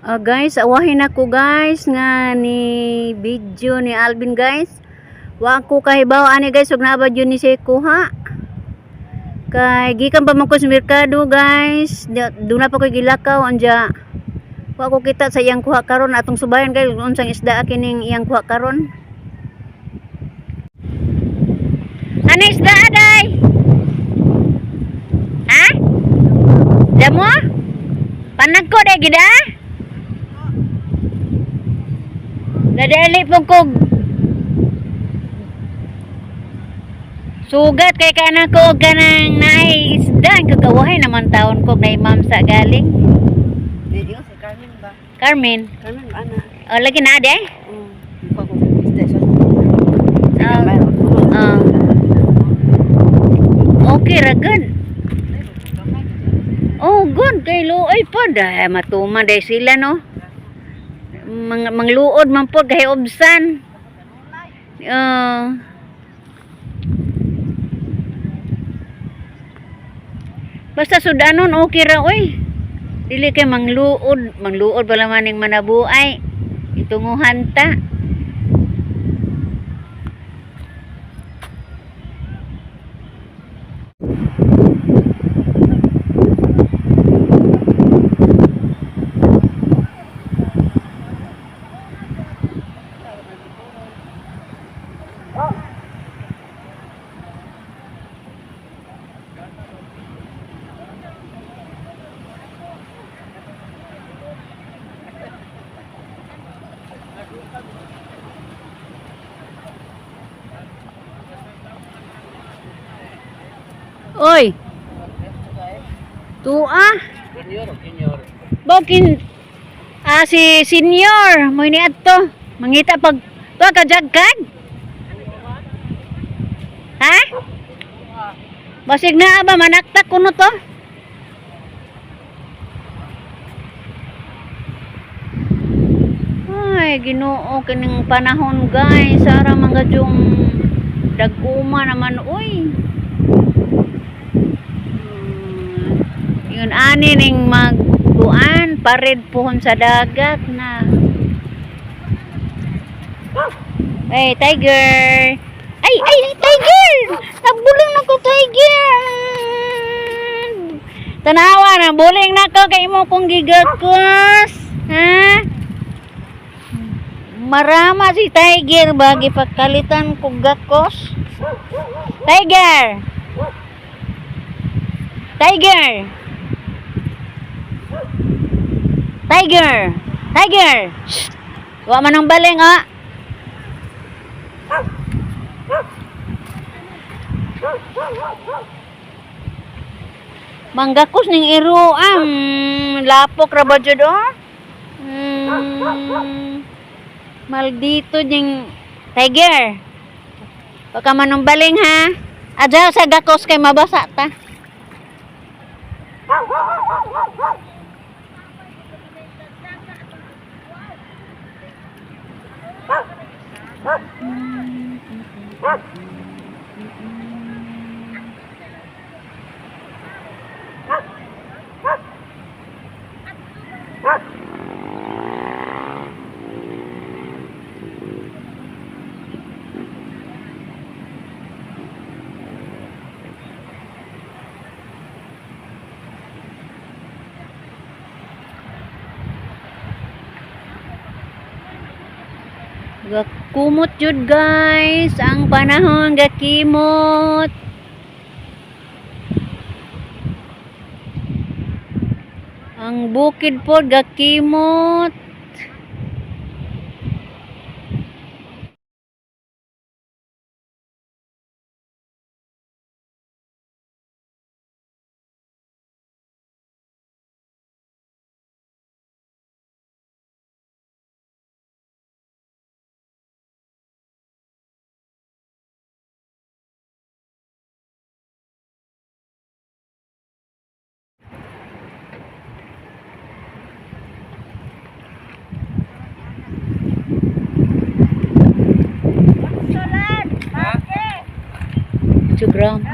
Guys, awahin ako guys nga ni video ni Alvin guys. Wa ko kahibaw ani guys ug naabad yun ni Seko ha. Kay gikan pa man ko sa merkado guys. Doon na pa ko gilakaw anja. Wa ko kita sa iyang kuha karon atong subayan guys unsang isda kining iyang kuha karon. Ano isda aday? Ha? Damo? Panag ko day gida? Nadali po kog sugat kay kana ko kanang naay isda kagawahay naman taon ko na imam sa galing. Hindi si Carmen ba? Carmen. Carmen ba ana? Oh, lagi na ade? Ko ko station. Okay ra good. Oh, good kay luoy pod matuman day sila no. Mangluod man po kay obsan. Basta sudanon okay ra oy. Dili kay mangluod pala maning manabuay. Itunguhan ta. Oy. Tua. Senior. Bokin si senior mo ini adto. Mangita pag tuwa ka jagkag. Ha? Basig na ba manaktak kuno to? Ay, Ginoo kining panahon guys, ara mangadyong daguma naman oy. Yun ani ning magkuan pared pohon sa dagat na. Hey, tiger. Ay, tiger. Nagbuling nako tiger. Tanawa na buling nako kay imo kong gigakos. Ha? Marama si tiger bagi pagkalitan kog gakos. Tiger. Shh. Wa man ang baling ha. Manggakos ning iro lapok ra ba jud oh. Maldito ding tiger. Baka man ang baling ha. Adya sa gakos kay mabasa ta. Kumot jud guys, ang panahon gakimot. Ang bukid pod gakimot. Gram.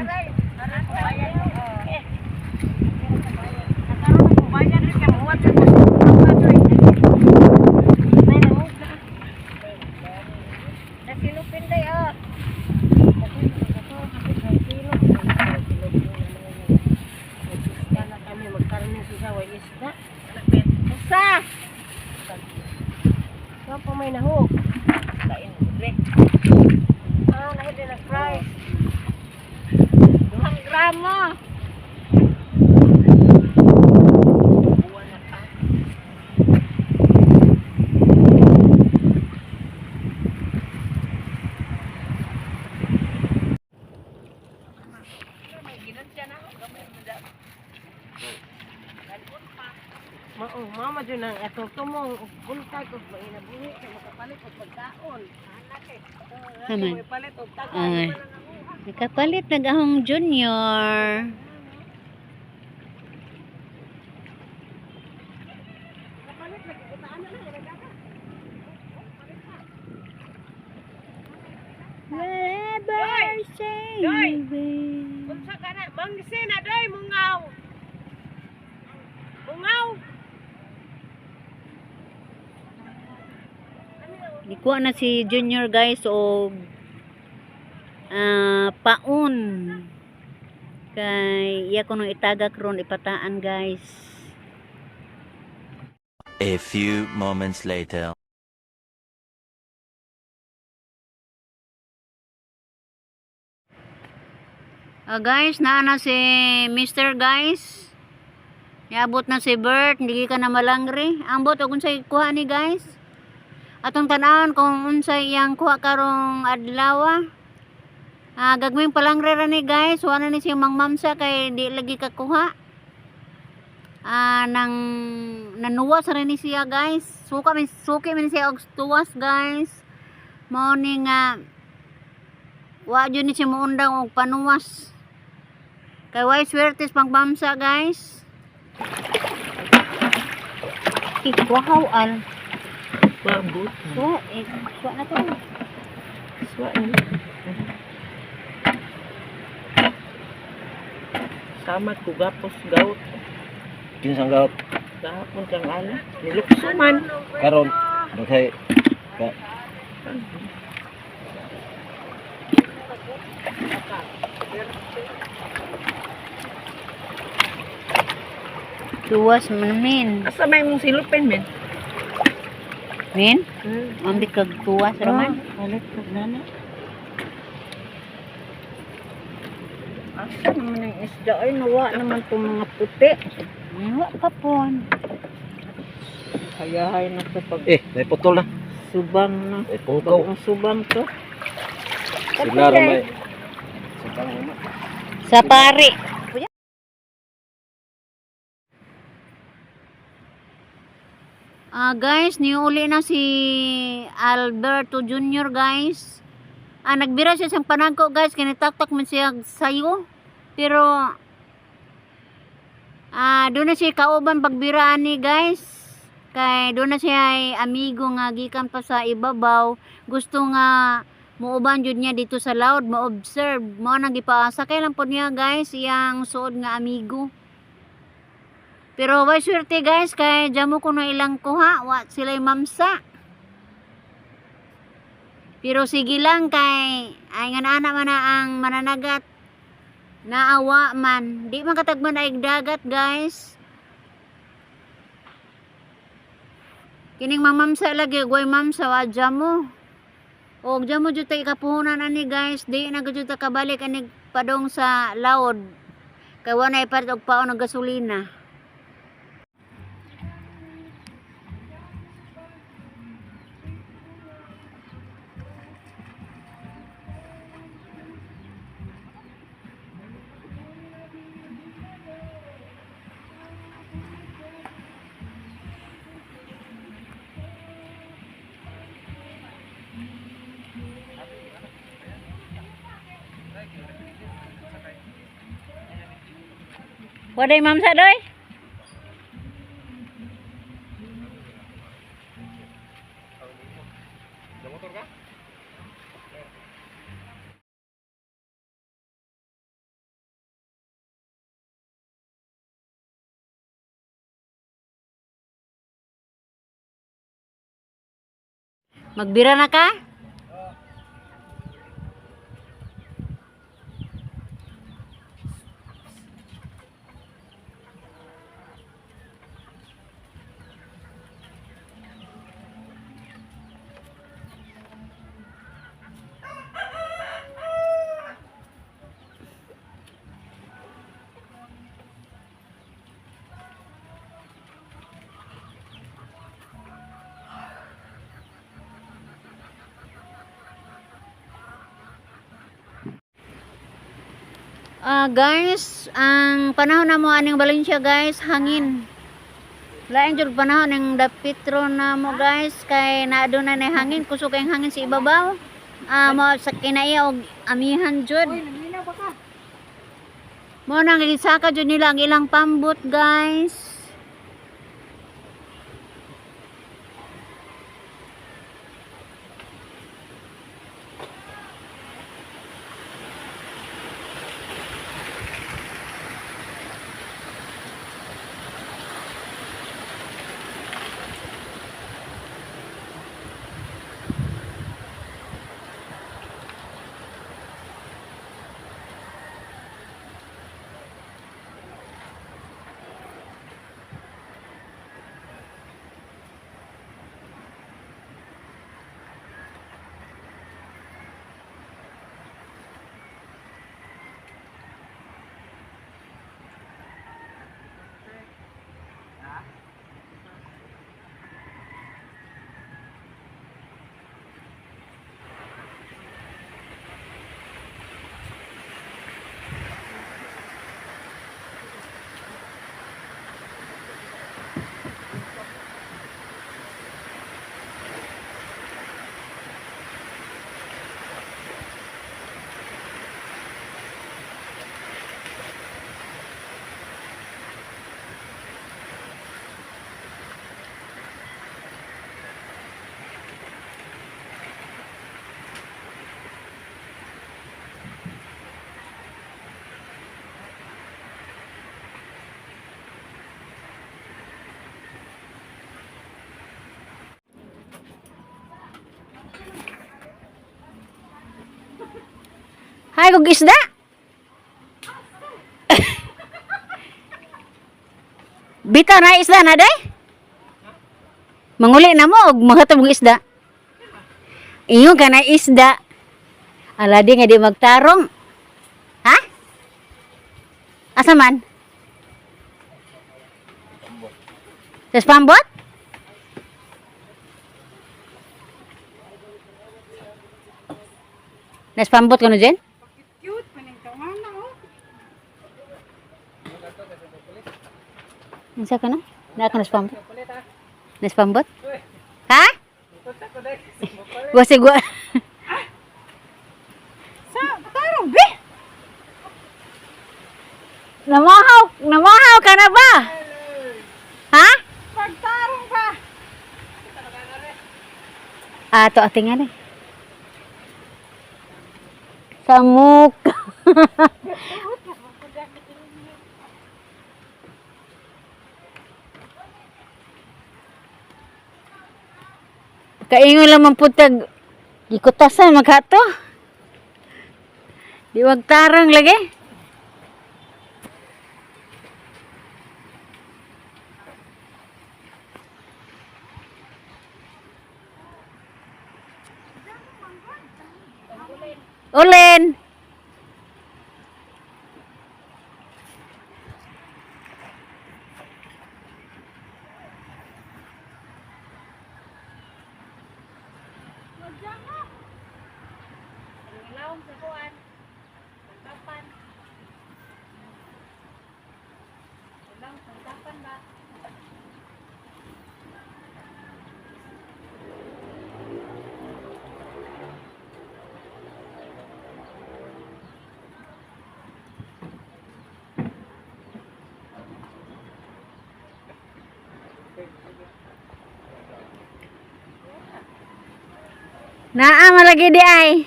Saan po may nahog? Lain, bre. Lahit din ang fry. 2 gramo. Buwan na ka. May ginantya na ako. Gamay mo dyan. Mama dyan ang atong tumong buntay ko ba inabuhi sa makapalit og pagkaon. Anak eh. Naman. May palit og Ay. tagaan. Nakapalit nag-ahong junior. Kapalit lagi utaan na lang nagkaka. Whatever say Doy! you will. Unsa ka na? Mangisi na doy mungaw. Mungaw. Nikuha na si Junior guys o paon kay iya ko nung itagak ron ipataan guys. A few moments later. Guys, naana si Mr. guys. Niabot na si Bert, hindi ka na malangri. Ambot og unsay kuha ni guys. Atong tan-awon kung unsay iyang kuha karong adlaw. Gagming palangre ra ni guys, wala ni siya mangmamsa kay di lagi kakuha. Nang nanuwas ra ni siya guys. Suki man siya og tuwas guys. Mao ni nga wa jud ni siya muundang og panuwas. Kay way swertes pangmamsa guys. Wow al. Babot. Suwa na to. Suwa ni. Sama ko gapos gaut. Kinsang gaot Gahapon kang ana. Niluksuman. karon okay ka Tuwas man min. Asa may mong silupin men? Min? Ambit kag tuwas ra man. Balik ka nana. Asa naman ang isda ay nawa naman itong mga puti. Wa pa pon. Hayahay na sa pag may putol na subang na. may pukaw Ang subang to. siguro may sabang mo Sa pari. Guys, niuli na si Alberto Junior guys. Nagbira siya sa panangko guys, kinitaktak man siya sayo. Pero doon na siya kauban pagbiraan ni guys. Kay doon na siya ay amigo nga gikan pa sa ibabaw. Gusto nga muuban jud niya dito sa loud, ma-observe. Mo nang gipaasa kay lang po niya guys, iyang suod nga amigo. Pero way swerte guys, kay jamo ko na ilang kuha, wa sila'y mamsa. Pero sige lang kay ay nga ana man na ang mananagat. Naawa man, di man katagman ay dagat guys. Kining mamamsa lagi, way mamsa wa jamo. Og jamo jud tay kapuhunan ani guys, di na gud ta kabalik ani padong sa laod. Kay wa na ipalit og paon og gasolina. Waday mamsa doy. Magbira na ka? Guys, ang panahon na mo aning Valencia guys, hangin. Lain jud panahon ng dapitro na mo guys kay naaduna na hangin, kusog kay hangin sa ibabaw. Mo sa kinaiya og amihan jud. Mo nang gisaka jud nila ang ilang pambot guys. Hay kog isda. Bitaw na isda na day. Manguli na mo og maghatag og isda. Ingon ka na isda. Ala di nga di magtarong. Ha? Asa man? Sa pambot? Nas pambot kuno jen? Isa ka na? Na ka naspambot? Naspambot? Ha? Gua gua. Sa tarong be. Namahaw ka na ba? Ha? Pagtarong ka. Ato ating ani. Samuk. Kaingon lang man putag gikutasan maghato. Di wag tarong lagi. Ulen. Naa malagi di ay.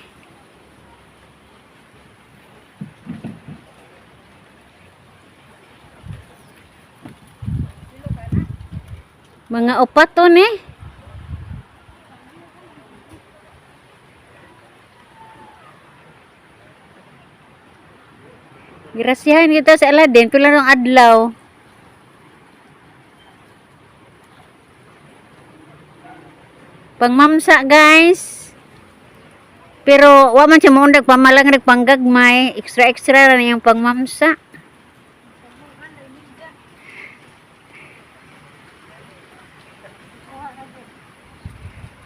Mga upat to ni. Grasyahan kita sa Aladdin pila rong adlaw. Pangmamsa guys. Pero wa man siya maundag pamalang nagpanggagmay, extra ra niyang pangmamsa.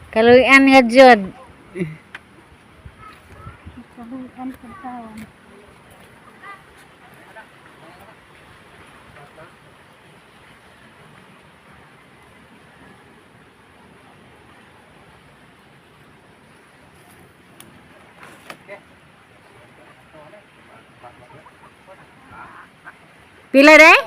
Kaluyan nga jud. Pila day?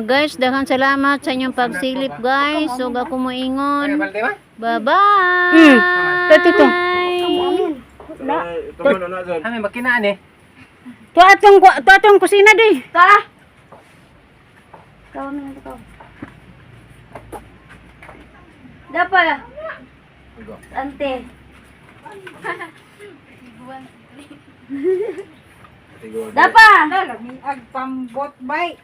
Guys, daghang salamat sa inyong pagsilip guys. So ako moingon. Bye-bye. Ito. Kami makinaan eh. To atong kusina di. Ta. Kau minum kau. Dapat. Ante. Dapat. Ag pambot bay.